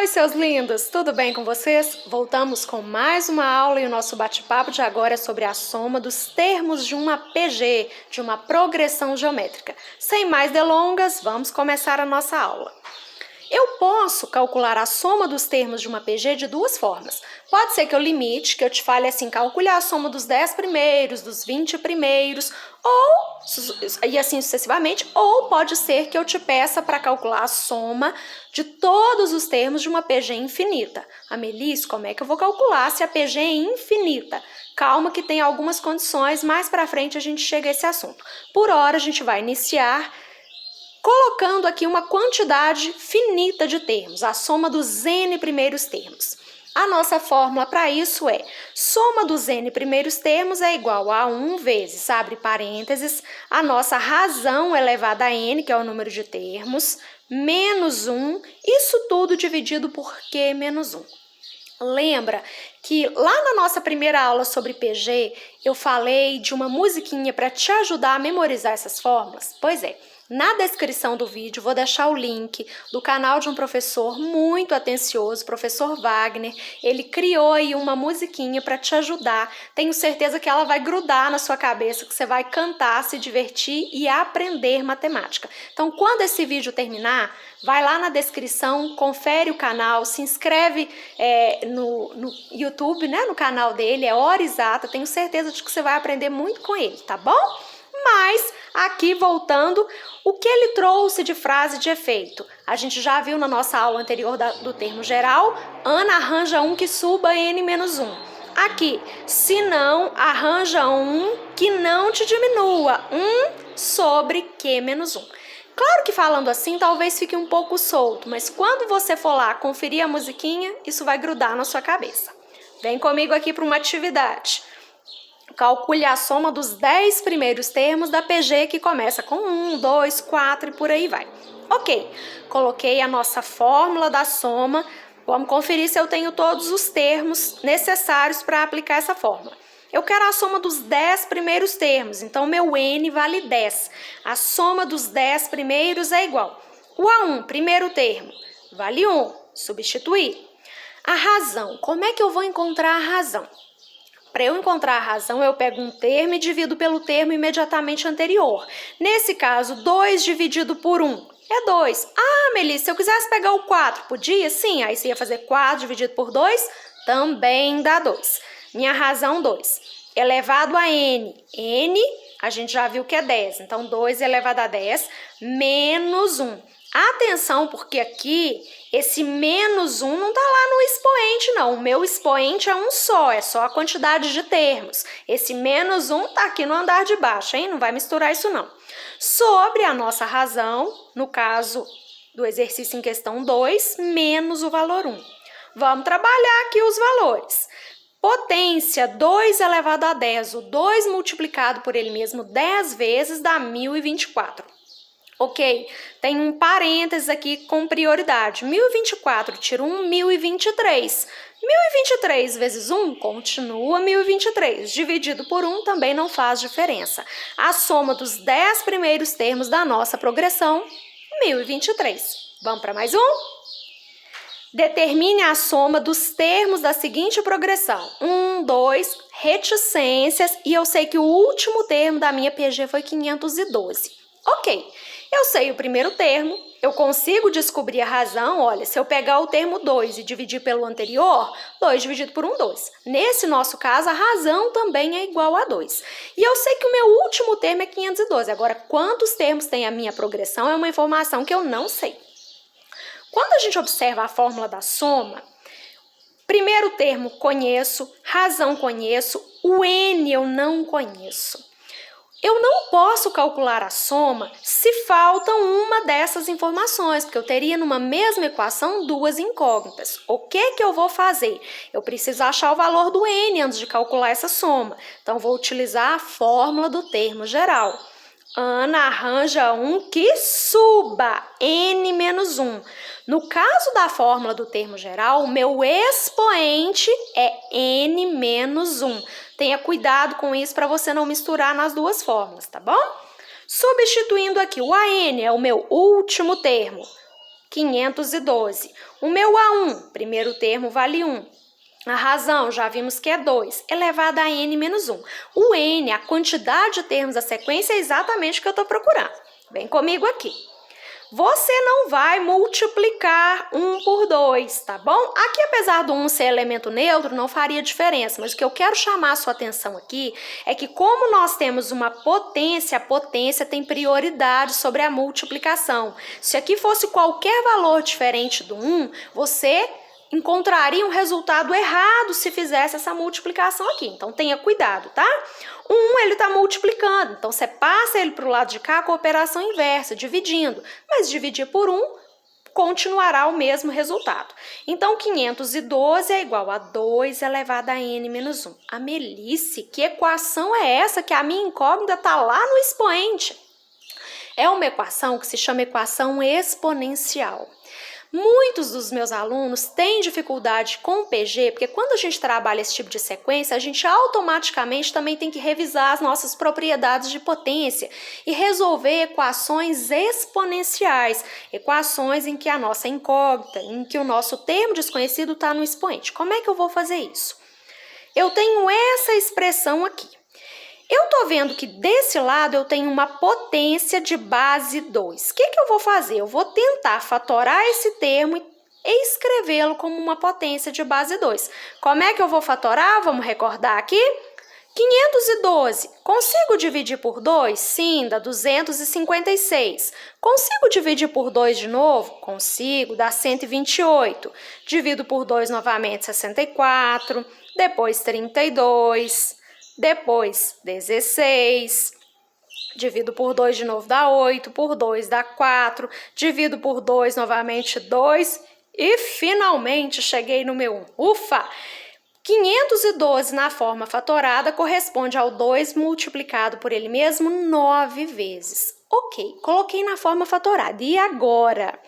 Oi, seus lindos! Tudo bem com vocês? Voltamos com mais uma aula e o nosso bate-papo de agora é sobre a soma dos termos de uma PG, de uma progressão geométrica. Sem mais delongas, vamos começar a nossa aula. Eu posso calcular a soma dos termos de uma PG de duas formas. Pode ser que eu limite, que eu te fale assim, calcule a soma dos 10 primeiros, dos 20 primeiros, e assim sucessivamente, ou pode ser que eu te peça para calcular a soma de todos os termos de uma PG infinita. Amelis, como é que eu vou calcular se a PG é infinita? Calma que tem algumas condições, mais para frente a gente chega a esse assunto. Por hora a gente vai iniciar colocando aqui uma quantidade finita de termos, a soma dos n primeiros termos. A nossa fórmula para isso é: soma dos n primeiros termos é igual a 1 vezes, abre parênteses, a nossa razão elevada a n, que é o número de termos, menos 1, isso tudo dividido por q menos 1. Lembra que lá na nossa primeira aula sobre PG, eu falei de uma musiquinha para te ajudar a memorizar essas fórmulas? Pois é. Na descrição do vídeo vou deixar o link do canal de um professor muito atencioso, professor Wagner. Ele criou aí uma musiquinha para te ajudar. Tenho certeza que ela vai grudar na sua cabeça, que você vai cantar, se divertir e aprender matemática. Então, quando esse vídeo terminar, vai lá na descrição, confere o canal, se inscreve no YouTube, né, no canal dele, é Hora Exata. Tenho certeza de que você vai aprender muito com ele, tá bom? Mas, aqui voltando, o que ele trouxe de frase de efeito? A gente já viu na nossa aula anterior do termo geral, Ana arranja um que suba n menos 1. Aqui, se não, arranja um que não te diminua, 1 sobre q menos 1. Claro que falando assim, talvez fique um pouco solto, mas quando você for lá conferir a musiquinha, isso vai grudar na sua cabeça. Vem comigo aqui para uma atividade. Calcule a soma dos 10 primeiros termos da PG que começa com 1, 2, 4 e por aí vai. Ok, coloquei a nossa fórmula da soma. Vamos conferir se eu tenho todos os termos necessários para aplicar essa fórmula. Eu quero a soma dos 10 primeiros termos, então meu n vale 10. A soma dos 10 primeiros é igual. O A1, primeiro termo, vale 1, substituir. A razão, como é que eu vou encontrar a razão? Para eu encontrar a razão, eu pego um termo e divido pelo termo imediatamente anterior. Nesse caso, 2 dividido por 1 é 2. Ah, Melissa, se eu quisesse pegar o 4, podia? Sim, aí você ia fazer 4 dividido por 2, também dá 2. Minha razão, 2. Elevado a n. N, a gente já viu que é 10. Então, 2 elevado a 10 menos 1. Atenção, porque aqui esse menos 1 não está lá no expoente, não. O meu expoente é um só, é só a quantidade de termos. Esse menos 1 está aqui no andar de baixo, hein? Não vai misturar isso, não. Sobre a nossa razão, no caso do exercício em questão 2, menos o valor 1. Vamos trabalhar aqui os valores. Potência 2 elevado a 10, o 2 multiplicado por ele mesmo 10 vezes dá 1024. Ok, tem um parênteses aqui com prioridade. 1024 tira 1, 1023. 1023 vezes 1 continua 1023. Dividido por 1 também não faz diferença. A soma dos 10 primeiros termos da nossa progressão, 1023. Vamos para mais um? Determine a soma dos termos da seguinte progressão. 1, 2, reticências. E eu sei que o último termo da minha PG foi 512. Ok. Eu sei o primeiro termo, eu consigo descobrir a razão. Olha, se eu pegar o termo 2 e dividir pelo anterior, 2 dividido por 1, 2. Nesse nosso caso, a razão também é igual a 2. E eu sei que o meu último termo é 512. Agora, quantos termos tem a minha progressão é uma informação que eu não sei. Quando a gente observa a fórmula da soma, primeiro termo conheço, razão conheço, o n eu não conheço. Eu não posso calcular a soma se falta uma dessas informações, porque eu teria numa mesma equação duas incógnitas. O que eu vou fazer? Eu preciso achar o valor do n antes de calcular essa soma. Então, vou utilizar a fórmula do termo geral. Ana arranja um que suba, n menos 1. No caso da fórmula do termo geral, o meu expoente é n menos 1. Tenha cuidado com isso para você não misturar nas duas fórmulas, tá bom? Substituindo aqui, o AN é o meu último termo. 512. O meu A1, primeiro termo, vale 1. A razão, já vimos que é 2, elevado a n menos 1. O n, a quantidade de termos da sequência, é exatamente o que eu estou procurando. Vem comigo aqui. Você não vai multiplicar 1 por 2, tá bom? Aqui, apesar do 1 ser elemento neutro, não faria diferença, mas o que eu quero chamar a sua atenção aqui é que como nós temos uma potência, a potência tem prioridade sobre a multiplicação. Se aqui fosse qualquer valor diferente do 1, você encontraria um resultado errado se fizesse essa multiplicação aqui. Então, tenha cuidado, tá? O 1, ele está multiplicando, então você passa ele para o lado de cá com a operação inversa, dividindo. Mas dividir por 1 continuará o mesmo resultado. Então, 512 é igual a 2 elevado a n menos 1. A Melice, que equação é essa que a minha incógnita está lá no expoente? É uma equação que se chama equação exponencial. Muitos dos meus alunos têm dificuldade com o PG, porque quando a gente trabalha esse tipo de sequência, a gente automaticamente também tem que revisar as nossas propriedades de potência e resolver equações exponenciais, equações em que a nossa incógnita, em que o nosso termo desconhecido está no expoente. Como é que eu vou fazer isso? Eu tenho essa expressão aqui. Eu estou vendo que desse lado eu tenho uma potência de base 2. O que eu vou fazer? Eu vou tentar fatorar esse termo e escrevê-lo como uma potência de base 2. Como é que eu vou fatorar? Vamos recordar aqui? 512. Consigo dividir por 2? Sim, dá 256. Consigo dividir por 2 de novo? Consigo, dá 128. Divido por 2 novamente, 64. Depois 32. Depois, 16, divido por 2 de novo, dá 8, por 2 dá 4, divido por 2 novamente, 2, e finalmente cheguei no meu 1. Ufa! 512 na forma fatorada corresponde ao 2 multiplicado por ele mesmo 9 vezes. Ok, coloquei na forma fatorada. E agora?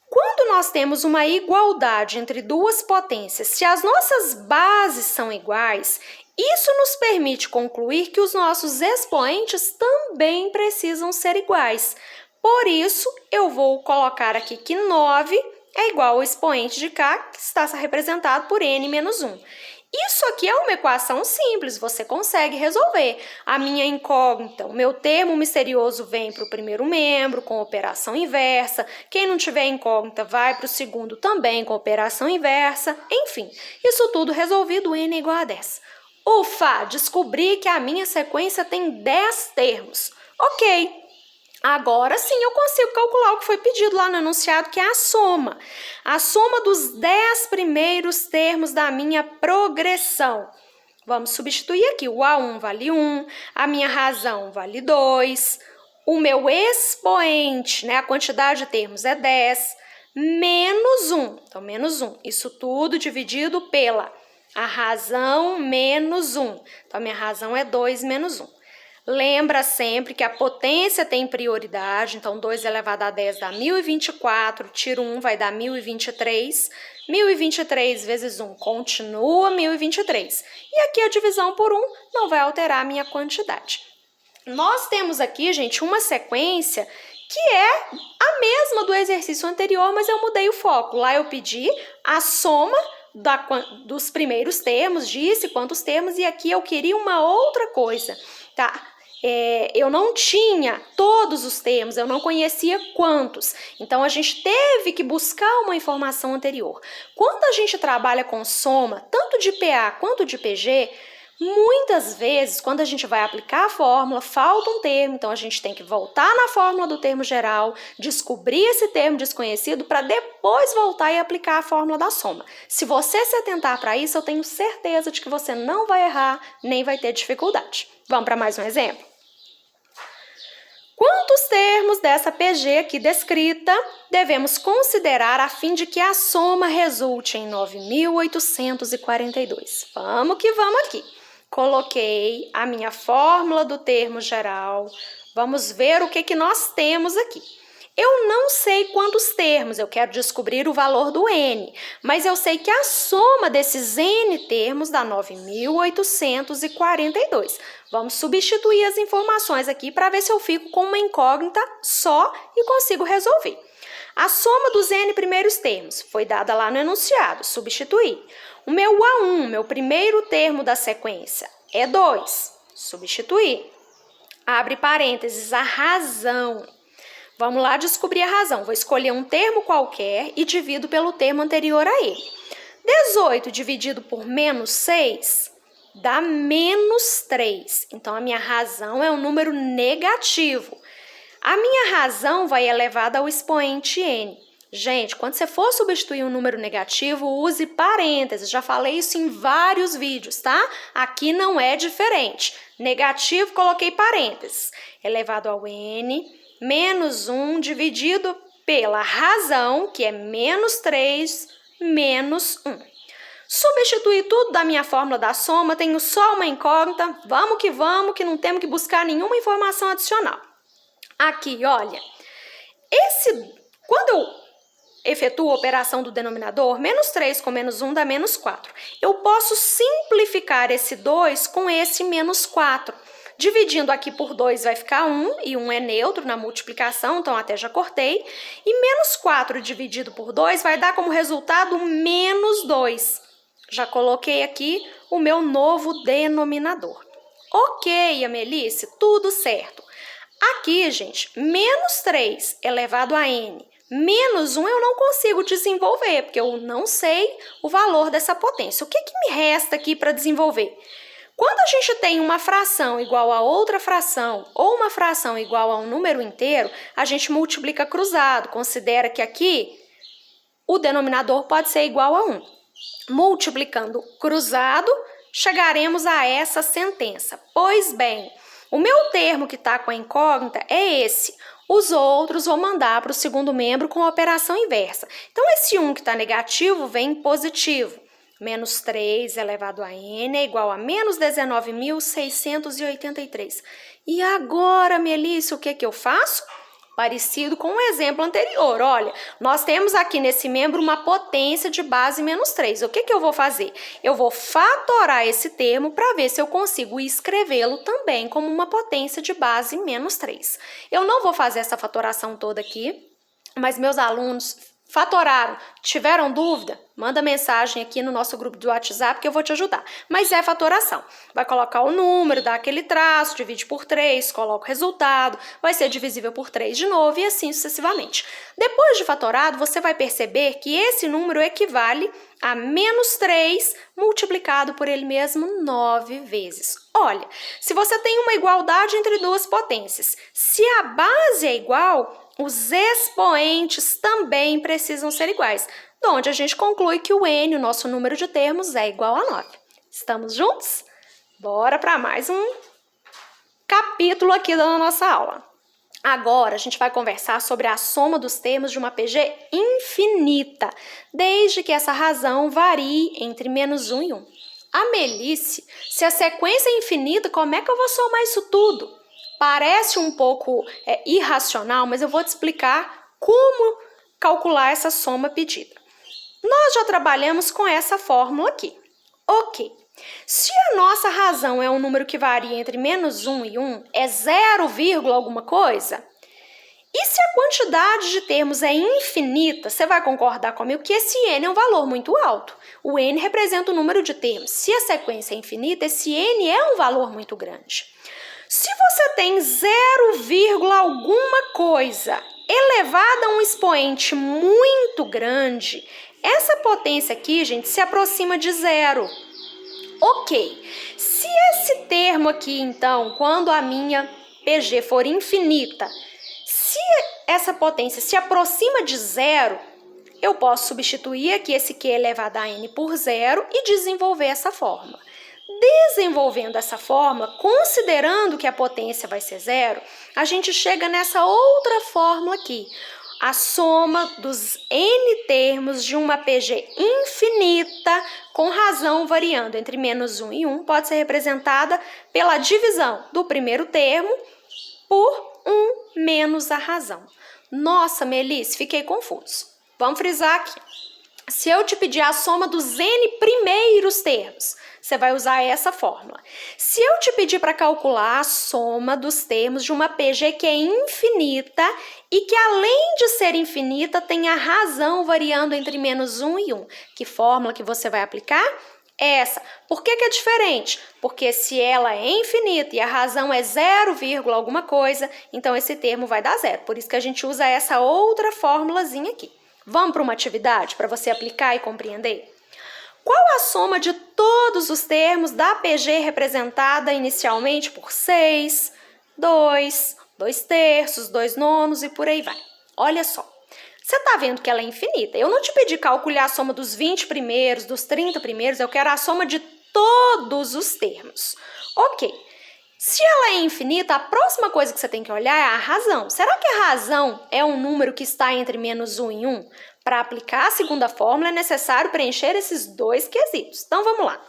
Quando nós temos uma igualdade entre duas potências, se as nossas bases são iguais, isso nos permite concluir que os nossos expoentes também precisam ser iguais. Por isso, eu vou colocar aqui que 9 é igual ao expoente de k, que está representado por n menos 1. Isso aqui é uma equação simples, você consegue resolver. A minha incógnita, o meu termo misterioso vem para o primeiro membro com operação inversa. Quem não tiver incógnita vai para o segundo também com operação inversa. Enfim, isso tudo resolvido, n é igual a 10. Ufa, descobri que a minha sequência tem 10 termos. Ok. Agora sim eu consigo calcular o que foi pedido lá no enunciado, que é a soma. A soma dos 10 primeiros termos da minha progressão. Vamos substituir aqui. O A1 vale 1, a minha razão vale 2, o meu expoente, a quantidade de termos é 10, menos 1. Então, menos 1. Isso tudo dividido pela a razão menos 1. Então, a minha razão é 2 menos 1. Lembra sempre que a potência tem prioridade, então 2 elevado a 10 dá 1024, tiro 1 vai dar 1023, 1023 vezes 1 continua 1023. E aqui a divisão por 1 não vai alterar a minha quantidade. Nós temos aqui, gente, uma sequência que é a mesma do exercício anterior, mas eu mudei o foco. Lá eu pedi a soma dos primeiros termos, disse quantos termos, e aqui eu queria uma outra coisa, tá? Eu não tinha todos os termos, eu não conhecia quantos. Então, a gente teve que buscar uma informação anterior. Quando a gente trabalha com soma, tanto de PA quanto de PG, muitas vezes, quando a gente vai aplicar a fórmula, falta um termo, então a gente tem que voltar na fórmula do termo geral, descobrir esse termo desconhecido para depois voltar e aplicar a fórmula da soma. Se você se atentar para isso, eu tenho certeza de que você não vai errar, nem vai ter dificuldade. Vamos para mais um exemplo? Quantos termos dessa PG aqui descrita devemos considerar a fim de que a soma resulte em 9.842? Vamos que vamos aqui. Coloquei a minha fórmula do termo geral. Vamos ver o que nós temos aqui. Eu não sei quantos termos, eu quero descobrir o valor do n, mas eu sei que a soma desses n termos dá 9.842. Vamos substituir as informações aqui para ver se eu fico com uma incógnita só e consigo resolver. A soma dos n primeiros termos foi dada lá no enunciado, substituir. O meu A1, meu primeiro termo da sequência, é 2, substituir. Abre parênteses, a razão. Vamos lá descobrir a razão. Vou escolher um termo qualquer e divido pelo termo anterior a ele. 18 dividido por menos 6 dá menos 3. Então, a minha razão é um número negativo. A minha razão vai elevada ao expoente n. Gente, quando você for substituir um número negativo, use parênteses. Já falei isso em vários vídeos, tá? Aqui não é diferente. Negativo, coloquei parênteses. Elevado ao n, menos 1 dividido pela razão, que é menos 3, menos 1. Substituir tudo da minha fórmula da soma, tenho só uma incógnita. Vamos, que não temos que buscar nenhuma informação adicional. Aqui, olha, quando eu efetuo a operação do denominador, menos 3 com menos 1 dá menos 4. Eu posso simplificar esse 2 com esse menos 4. Dividindo aqui por 2 vai ficar 1, e 1 é neutro na multiplicação, então até já cortei. E menos 4 dividido por 2 vai dar como resultado menos 2. Já coloquei aqui o meu novo denominador. Ok, Amelice, tudo certo. Aqui, gente, menos 3 elevado a n, menos 1 eu não consigo desenvolver, porque eu não sei o valor dessa potência. O que me resta aqui para desenvolver? Quando a gente tem uma fração igual a outra fração ou uma fração igual a um número inteiro, a gente multiplica cruzado. Considera que aqui o denominador pode ser igual a 1. Multiplicando cruzado, chegaremos a essa sentença. Pois bem, o meu termo que está com a incógnita é esse. Os outros vou mandar para o segundo membro com a operação inversa. Então, esse 1 que está negativo vem positivo. Menos 3 elevado a n é igual a menos 19.683. E agora, Melícia, o que eu faço? Parecido com o exemplo anterior. Olha, nós temos aqui nesse membro uma potência de base menos 3. O que eu vou fazer? Eu vou fatorar esse termo para ver se eu consigo escrevê-lo também como uma potência de base menos 3. Eu não vou fazer essa fatoração toda aqui, mas meus alunos fatoraram, tiveram dúvida? Manda mensagem aqui no nosso grupo do WhatsApp que eu vou te ajudar. Mas é fatoração. Vai colocar o número, dá aquele traço, divide por 3, coloca o resultado, vai ser divisível por 3 de novo e assim sucessivamente. Depois de fatorado, você vai perceber que esse número equivale a menos 3 multiplicado por ele mesmo 9 vezes. Olha, se você tem uma igualdade entre duas potências, se a base é igual, os expoentes também precisam ser iguais, onde a gente conclui que o n, o nosso número de termos, é igual a 9. Estamos juntos? Bora para mais um capítulo aqui da nossa aula. Agora a gente vai conversar sobre a soma dos termos de uma PG infinita, desde que essa razão varie entre menos 1 e 1. A Melícia, se a sequência é infinita, como é que eu vou somar isso tudo? Parece um pouco irracional, mas eu vou te explicar como calcular essa soma pedida. Nós já trabalhamos com essa fórmula aqui. Ok. Se a nossa razão é um número que varia entre menos 1 e 1, é 0, alguma coisa? E se a quantidade de termos é infinita, você vai concordar comigo que esse n é um valor muito alto. O n representa o número de termos. Se a sequência é infinita, esse n é um valor muito grande. Se você tem 0, alguma coisa elevada a um expoente muito grande, essa potência aqui, gente, se aproxima de 0. Ok. Se esse termo aqui, então, quando a minha PG for infinita, se essa potência se aproxima de 0, eu posso substituir aqui esse Q elevado a n por 0 e desenvolver essa fórmula. Desenvolvendo essa fórmula, considerando que a potência vai ser 0, a gente chega nessa outra fórmula aqui. A soma dos n termos de uma PG infinita com razão variando entre menos 1 e 1 pode ser representada pela divisão do primeiro termo por 1 menos a razão. Nossa, Melícia, fiquei confuso. Vamos frisar aqui. Se eu te pedir a soma dos n primeiros termos, você vai usar essa fórmula. Se eu te pedir para calcular a soma dos termos de uma PG que é infinita e que, além de ser infinita, tem a razão variando entre -1 e 1, que fórmula que você vai aplicar? Essa. Por que é diferente? Porque se ela é infinita e a razão é 0, alguma coisa, então esse termo vai dar 0. Por isso que a gente usa essa outra fórmulazinha aqui. Vamos para uma atividade para você aplicar e compreender? Qual a soma de todos os termos da PG representada inicialmente por 6, 2, 2/3, 2/9 e por aí vai? Olha só. Você está vendo que ela é infinita. Eu não te pedi calcular a soma dos 20 primeiros, dos 30 primeiros, eu quero a soma de todos os termos. Ok. Se ela é infinita, a próxima coisa que você tem que olhar é a razão. Será que a razão é um número que está entre -1 e 1? Para aplicar a segunda fórmula, é necessário preencher esses dois quesitos. Então, vamos lá.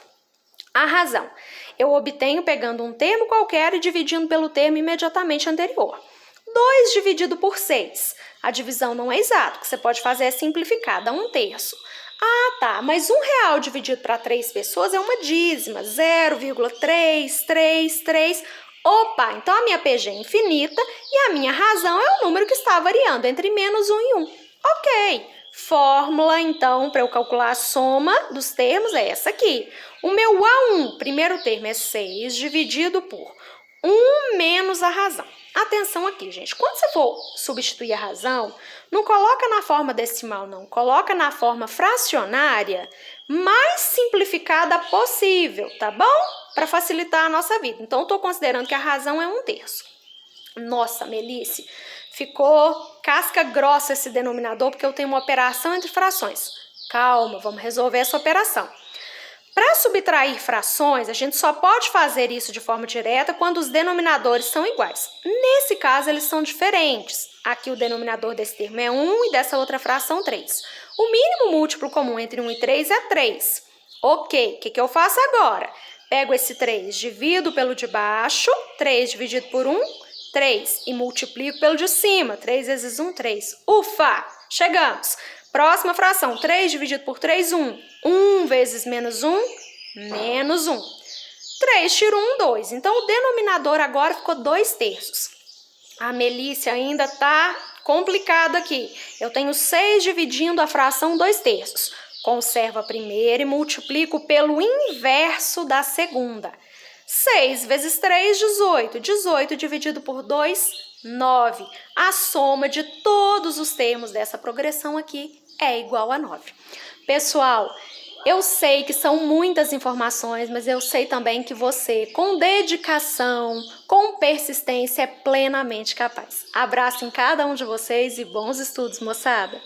A razão. Eu obtenho pegando um termo qualquer e dividindo pelo termo imediatamente anterior. 2 dividido por 6. A divisão não é exata, o que você pode fazer é simplificar, dá 1/3. Ah, tá, mas R$1 dividido para 3 pessoas é uma dízima, 0,333. Opa, então a minha PG é infinita e a minha razão é o número que está variando entre -1 e 1. Ok, fórmula então para eu calcular a soma dos termos é essa aqui. O meu A1, primeiro termo, é 6 dividido por 1 menos a razão. Atenção aqui, gente. Quando você for substituir a razão, não coloca na forma decimal, não. Coloca na forma fracionária mais simplificada possível, tá bom? Para facilitar a nossa vida. Então, eu estou considerando que a razão é 1/3. Nossa, Melice, ficou casca grossa esse denominador porque eu tenho uma operação entre frações. Calma, vamos resolver essa operação. Para subtrair frações, a gente só pode fazer isso de forma direta quando os denominadores são iguais. Nesse caso, eles são diferentes. Aqui o denominador desse termo é 1 e dessa outra fração 3. O mínimo múltiplo comum entre 1 e 3 é 3. Ok, o que eu faço agora? Pego esse 3, divido pelo de baixo, 3 dividido por 1, 3. E multiplico pelo de cima, 3 vezes 1, 3. Ufa, chegamos! Próxima fração, 3 dividido por 3, 1. 1 vezes -1, -1. 3 tiro 1, 2. Então, o denominador agora ficou 2/3. A Melícia ainda está complicado aqui. Eu tenho 6 dividindo a fração 2/3. Conservo a primeira e multiplico pelo inverso da segunda. 6 vezes 3, 18. 18 dividido por 2, 9. A soma de todos os termos dessa progressão aqui é igual a 9. Pessoal, eu sei que são muitas informações, mas eu sei também que você, com dedicação, com persistência, é plenamente capaz. Abraço em cada um de vocês e bons estudos, moçada!